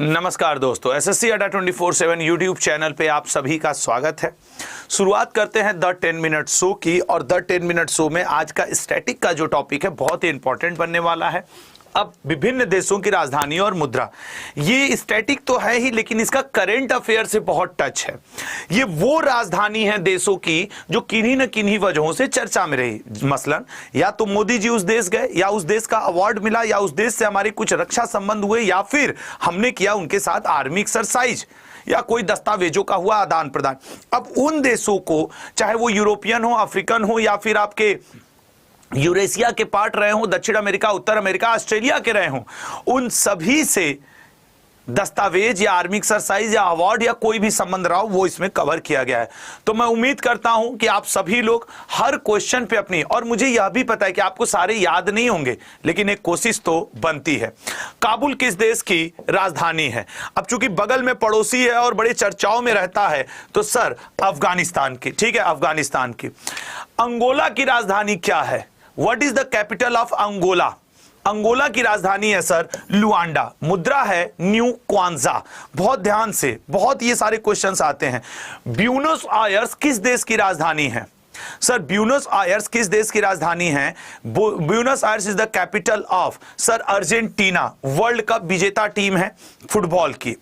नमस्कार दोस्तों, एसएससी अड्डा 24/7 यूट्यूब चैनल पे आप सभी का स्वागत है। शुरुआत करते हैं द 10 मिनट शो की। और द 10 मिनट शो में आज का स्टैटिक का जो टॉपिक है बहुत ही इंपॉर्टेंट बनने वाला है। अब विभिन्न देशों की राजधानी और मुद्रा, ये स्टैटिक तो है ही लेकिन इसका करंट अफेयर से बहुत टच है। ये वो राजधानी है देशों की जो किन्हीं न किन्हीं वजहों से चर्चा में रही। मसलन या तो मोदी जी उस देश गए, या उस देश का अवार्ड मिला, या उस देश से हमारे कुछ रक्षा संबंध हुए, या फिर हमने किया उनके साथ आर्मी एक्सरसाइज, या कोई दस्तावेजों का हुआ आदान प्रदान। अब उन देशों को, चाहे वो यूरोपियन हो, अफ्रीकन हो, या फिर आपके यूरेशिया के पार्ट रहे हों, दक्षिण अमेरिका, उत्तर अमेरिका, ऑस्ट्रेलिया के रहे हों, उन सभी से दस्तावेज या आर्मी एक्सरसाइज या अवार्ड या कोई भी संबंध रहा हो वो इसमें कवर किया गया है। तो मैं उम्मीद करता हूं कि आप सभी लोग हर क्वेश्चन पे अपनी, और मुझे यह भी पता है कि आपको सारे याद नहीं होंगे लेकिन एक कोशिश तो बनती है। काबुल किस देश की राजधानी है? अब चूंकि बगल में पड़ोसी है और बड़े चर्चाओं में रहता है तो सर अफगानिस्तान की, ठीक है, अफगानिस्तान की। अंगोला की राजधानी क्या है? What is the capital of Angola? Angola की राजधानी है सर लुआंडा। मुद्रा है न्यू क्वांजा। बहुत ध्यान से, बहुत ये सारे क्वेश्चंस आते हैं। ब्यूनस आयर्स किस देश की राजधानी है? सर ब्यूनस आयर्स किस देश की राजधानी है? Buenos Aires is the capital of sir Argentina. World cup विजेता टीम है फुटबॉल की।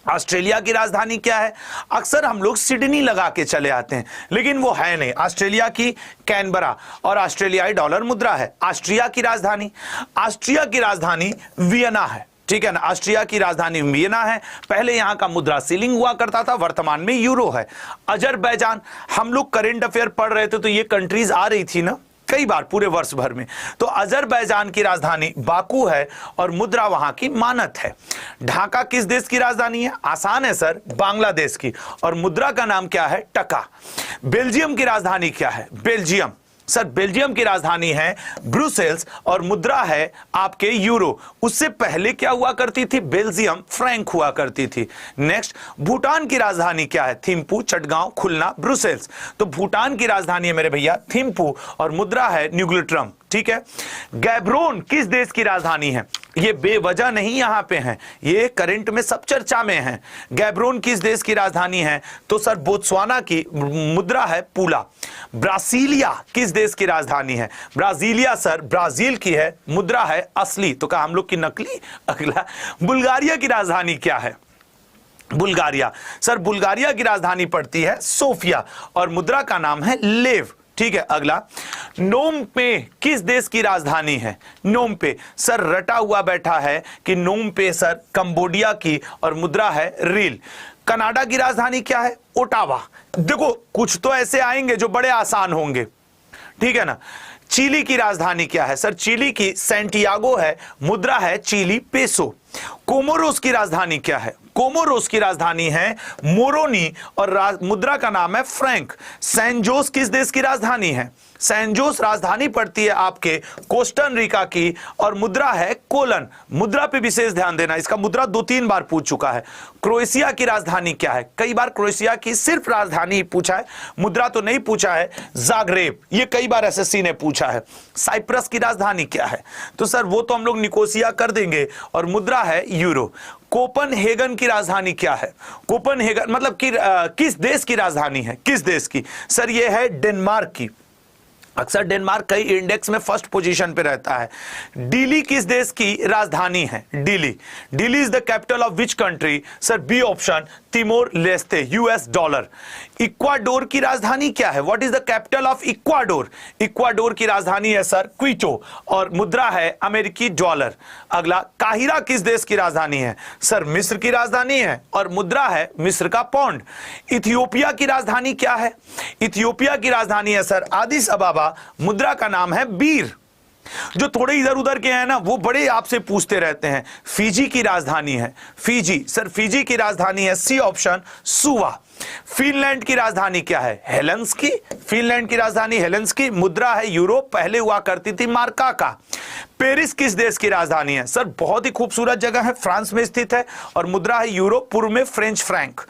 ऑस्ट्रेलिया की राजधानी क्या है? अक्सर हम लोग सिडनी लगा के चले आते हैं लेकिन वो है नहीं। ऑस्ट्रेलिया की कैनबरा, और ऑस्ट्रेलियाई डॉलर मुद्रा है। ऑस्ट्रिया की राजधानी, ऑस्ट्रिया की राजधानी वियना है, ठीक है ना। ऑस्ट्रिया की राजधानी वियना है। पहले यहां का मुद्रा सीलिंग हुआ करता था, वर्तमान में यूरो है। अजरबैजान, हम लोग करंट अफेयर पढ़ रहे थे तो ये कंट्रीज आ रही थी ना कई बार पूरे वर्ष भर में। तो अजरबैजान की राजधानी बाकू है और मुद्रा वहां की मानत है। ढाका किस देश की राजधानी है? आसान है सर, बांग्लादेश की, और मुद्रा का नाम क्या है? टका। बेल्जियम की राजधानी क्या है? बेल्जियम, सर बेल्जियम की राजधानी है ब्रुसेल्स और मुद्रा है आपके यूरो। उससे पहले क्या हुआ करती थी? बेल्जियम फ्रैंक हुआ करती थी। नेक्स्ट, भूटान की राजधानी क्या है? थिम्पू, चटगांव, खुलना, ब्रुसेल्स। तो भूटान की राजधानी है मेरे भैया थिम्पू और मुद्रा है न्यूग्लिट्रम, ठीक है। गैब्रोन किस देश की राजधानी है? ये बेवजह नहीं यहां पे है, ये करंट में सब चर्चा में है। गैब्रोन किस देश की राजधानी है? तो सर बोत्सवाना की, मुद्रा है पूला। ब्रासीलिया किस देश की राजधानी है? ब्राजीलिया सर ब्राजील की है, मुद्रा है असली। तो कहा हम लोग की नकली? अगला, बुल्गारिया की राजधानी क्या है? बुल्गारिया, सर बुल्गारिया की राजधानी पड़ती है सोफिया और मुद्रा का नाम है लेव, ठीक है। अगला, नोम पे किस देश की राजधानी है? नोम पे, सर रटा हुआ बैठा है कि नोम पे सर कंबोडिया की और मुद्रा है रील। कनाडा की राजधानी क्या है? ओटावा। देखो कुछ तो ऐसे आएंगे जो बड़े आसान होंगे, ठीक है ना। चिली की राजधानी क्या है? सर चिली की सैंटियागो है, मुद्रा है चिली पेसो। कोमोरोस की राजधानी क्या है? कोमोरोस की राजधानी है मोरोनी और मुद्रा का नाम है फ्रैंक। सैन जोस किस देश की राजधानी है? सैन जोस राजधानी पड़ती है आपके कोस्टन रिका की और मुद्रा है कोलन। मुद्रा पे विशेष ध्यान देना, इसका मुद्रा 2-3 बार पूछ चुका है। क्रोएशिया की राजधानी क्या है? कई बार क्रोएशिया की सिर्फ राजधानी पूछा है, मुद्रा तो नहीं पूछा है। जाग्रेब, ये कई बार एसएससी ने पूछा है। साइप्रस की राजधानी क्या है? तो सर वो तो हम लोग निकोसिया कर देंगे और मुद्रा है यूरो। कोपनहेगन की राजधानी क्या है? कोपनहेगन मतलब कि किस देश की राजधानी है? किस देश की? सर ये है डेनमार्क की। अक्सर डेनमार्क कई इंडेक्स में फर्स्ट पोजीशन पे रहता है। दिल्ली किस देश की राजधानी है? Delhi, Delhi is the capital of which country? Sir B option, Timor Leste, US dollar. Ecuador की राजधानी क्या है? What is the capital of Ecuador? Ecuador की राजधानी है सर क्विटो और मुद्रा है अमेरिकी डॉलर। अगला, काहिरा किस देश की राजधानी है? सर मिस्र की राजधानी है और मुद्रा है मिस्र का पौंड। इथियोपिया की राजधानी क्या है? इथियोपिया की राजधानी है सर आदिस अबाबा, मुद्रा का नाम है बीर। जो थोड़े इधर उधर के हैं ना वो बड़े आपसे पूछते रहते हैं। फिजी की राजधानी है फिजी, सर फिजी की राजधानी है सी ऑप्शन सुवा। फिनलैंड की राजधानी क्या है? हेलेंस्की। फिनलैंड की राजधानी हेलेंस्की, मुद्रा है यूरो, पहले हुआ करती थी मार्का का। पेरिस किस देश की राजधानी है? सर बहुत ही खूबसूरत जगह है, फ्रांस में स्थित है और मुद्रा है यूरो, पूर्व में फ्रेंच फ्रैंक।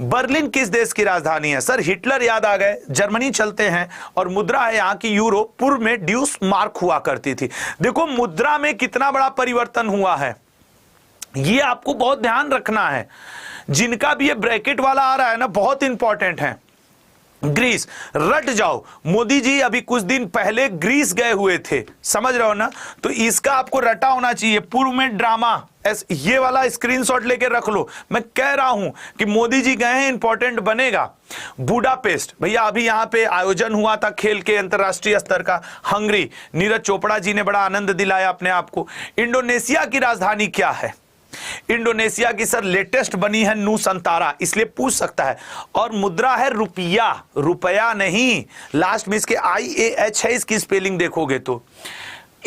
बर्लिन किस देश की राजधानी है? सर हिटलर याद आ गए, जर्मनी चलते हैं और मुद्रा है यहाँ की यूरो, पूर्व में ड्यूस मार्क हुआ करती थी। देखो मुद्रा में कितना बड़ा परिवर्तन हुआ है। ये आपको बहुत ध्यान रखना है। जिनका भी ये ब्रैकेट वाला आ रहा है ना, बहुत इंपॉर्टेंट है। ग्रीस रट जाओ, मोदी जी अभी कुछ दिन पहले ग्रीस गए हुए थे, समझ रहे हो ना, तो इसका आपको रटा होना चाहिए। पूर्व में ड्रामा, ये वाला स्क्रीनशॉट लेके रख लो। मैं कह रहा हूं कि मोदी जी गए हैं, इंपॉर्टेंट बनेगा। बुडापेस्ट भैया अभी यहां पे आयोजन हुआ था खेल के अंतरराष्ट्रीय स्तर का। हंगरी, नीरज चोपड़ा जी ने बड़ा आनंद दिलाया अपने आप को। इंडोनेशिया की राजधानी क्या है? इंडोनेशिया की सर लेटेस्ट बनी है नूसंतारा, इसलिए पूछ सकता है। और मुद्रा है रुपया, रुपया नहीं, लास्ट में इसके IAH है, इसकी स्पेलिंग देखोगे तो।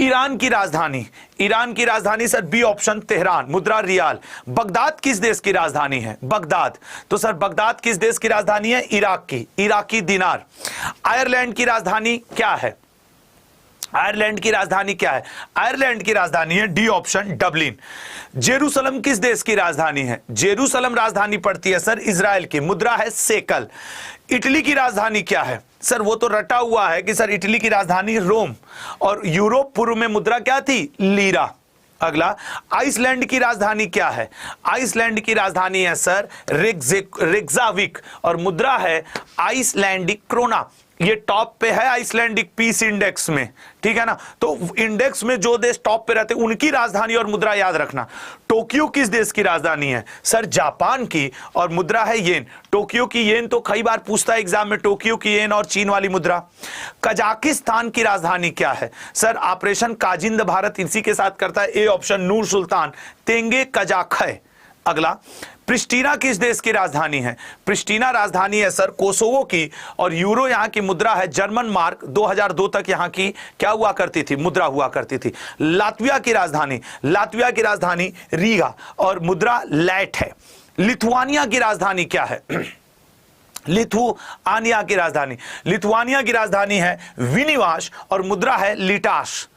ईरान की राजधानी, ईरान की राजधानी सर बी ऑप्शन तेहरान, मुद्रा रियाल। बगदाद किस देश की राजधानी है? बगदाद, तो सर बगदाद किस देश की राजधानी है? इराक की, इराकी दिनार। आयरलैंड की राजधानी क्या है? आयरलैंड की राजधानी क्या है? आयरलैंड की राजधानी है डी ऑप्शन डबलिन। जेरूसलम किस देश की राजधानी है? जेरूसलम राजधानी पड़ती है सर इजराइल की, मुद्रा है सेकल। इटली की राजधानी क्या है? सर वो तो रटा हुआ है कि सर इटली की राजधानी रोम। और यूरोप पूर्व में मुद्रा क्या थी? लीरा। अगला, आइसलैंड की राजधानी क्या है? आइसलैंड की राजधानी है सर रेक्जाविक और मुद्रा है आइसलैंडिक क्रोना। ये टॉप पे है आइसलैंडिक पीस इंडेक्स में, ठीक है ना। तो इंडेक्स में जो देश टॉप पे रहते हैं उनकी राजधानी और मुद्रा याद रखना। टोक्यो किस देश की राजधानी है? सर जापान की, और मुद्रा है येन। टोक्यो की येन तो कई बार पूछता है एग्जाम में, टोक्यो की येन और चीन वाली मुद्रा। कजाकिस्तान की राजधानी क्या है? सर ऑपरेशन काजिंद भारत इसी के साथ करता है, ए ऑप्शन नूर सुल्तान, तेंगे कजाक है। अगला, प्रिस्टीना किस देश की राजधानी है? प्रिस्टीना राजधानी है सर कोसोवो की, और यूरो यहां की मुद्रा है जर्मन मार्क। 2002 तक यहां की क्या हुआ करती थी? मुद्रा हुआ करती थी। लातविया की राजधानी, लातविया की राजधानी रीगा और मुद्रा लैट है। लिथुआनिया की राजधानी क्या है? लिथुआनिया की राजधानी, लिथुआनिया की राजधानी है विनिवाश और मुद्रा है लिटास।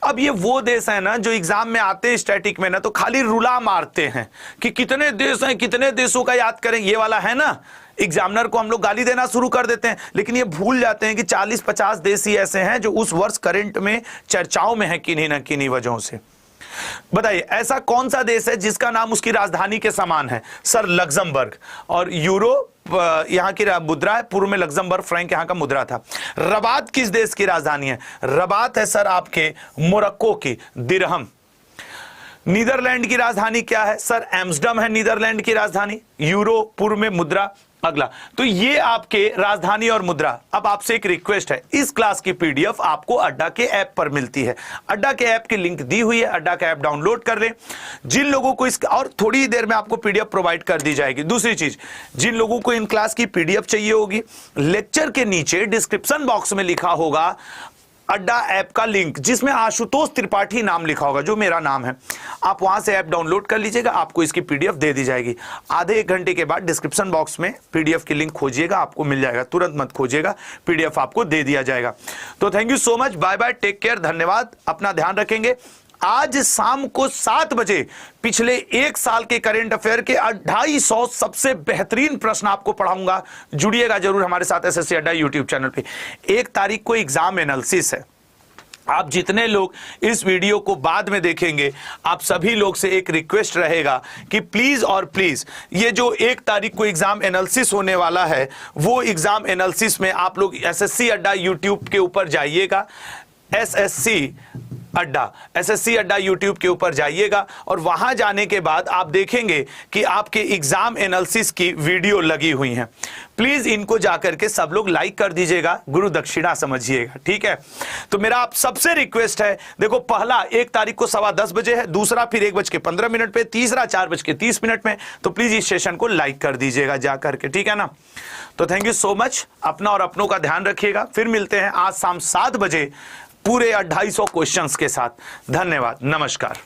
अब ये वो देश है ना जो एग्जाम में आते हैं स्टैटिक में ना, तो खाली रुला मारते हैं कि कितने देश हैं, कितने देशों का याद करें। ये वाला है ना, एग्जामिनर को हम लोग गाली देना शुरू कर देते हैं, लेकिन ये भूल जाते हैं कि 40-50 देश ही ऐसे हैं जो उस वर्ष करंट में चर्चाओं में है किन्हीं ना किन्हीं वजहों से। बताइए ऐसा कौन सा देश है जिसका नाम उसकी राजधानी के समान है? Sir Luxembourg. और यूरो यहां की मुद्रा है, पूर्व में लग्जमबर्ग फ्रैंक यहां का मुद्रा था। रबात किस देश की राजधानी है? रबात है सर आपके मोरक्को की, दिरहम। नीदरलैंड की राजधानी क्या है? सर एम्स्टर्डम है नीदरलैंड की राजधानी, यूरो पूर्व में मुद्रा। अगला, तो ये आपके राजधानी और मुद्रा। अब आपसे एक रिक्वेस्ट है, इस क्लास की पीडीएफ आपको अड्डा के ऐप पर मिलती है। अड्डा के ऐप की लिंक दी हुई है, अड्डा का ऐप डाउनलोड कर लें। जिन लोगों को इस, और थोड़ी देर में आपको पीडीएफ प्रोवाइड कर दी जाएगी। दूसरी चीज, जिन लोगों को इन क्लास की पीडीएफ चाहिए होगी, लेक्चर के नीचे डिस्क्रिप्शन बॉक्स में लिखा होगा अड्डा ऐप का लिंक, जिसमें आशुतोष त्रिपाठी नाम लिखा होगा, जो मेरा नाम है। आप वहां से ऐप डाउनलोड कर लीजिएगा, आपको इसकी पीडीएफ दे दी जाएगी। आधे 1 घंटे के बाद डिस्क्रिप्शन बॉक्स में पीडीएफ की लिंक खोजिएगा, आपको मिल जाएगा। तुरंत मत खोजिएगा, पीडीएफ आपको दे दिया जाएगा। तो thank you so much, bye bye, take care, धन्यवाद, अपना ध्यान रखेंगे। आज शाम को 7 बजे पिछले 1 साल के करंट अफेयर के 250 सबसे बेहतरीन प्रश्न आपको पढ़ाऊंगा। जुड़िएगा जरूर हमारे साथ एसएससी अड्डा यूट्यूब चैनल पे। 1 तारीख को एग्जाम एनालिसिस है। आप जितने लोग इस वीडियो को बाद में देखेंगे, आप सभी लोग से एक रिक्वेस्ट रहेगा कि प्लीज और प्लीज ये जो 1 तारीख को एग्जाम एनालिसिस होने वाला है, वो एग्जाम एनालिसिस में आप लोग एसएससी अड्डा यूट्यूब के ऊपर जाइएगा। एसएससी अड्डा यूट्यूब के ऊपर जाइएगा, और वहां जाने के बाद आप देखेंगे कि आपके एग्जाम एनालिसिस की वीडियो लगी हुई हैं। प्लीज इनको जाकर के सब लोग लाइक कर दीजिएगा, गुरु दक्षिणा समझिएगा, ठीक है। तो मेरा आप सबसे रिक्वेस्ट है, देखो पहला 1 तारीख को 10:15 बजे है, दूसरा फिर 1:15 पे, तीसरा 4:30 में। तो प्लीज इस सेशन को लाइक कर दीजिएगा जा करके, ठीक है ना। तो थैंक यू सो मच, अपना और अपनों का ध्यान रखिएगा। फिर मिलते हैं आज शाम 7 बजे पूरे 250 क्वेश्चंस के साथ। धन्यवाद, नमस्कार।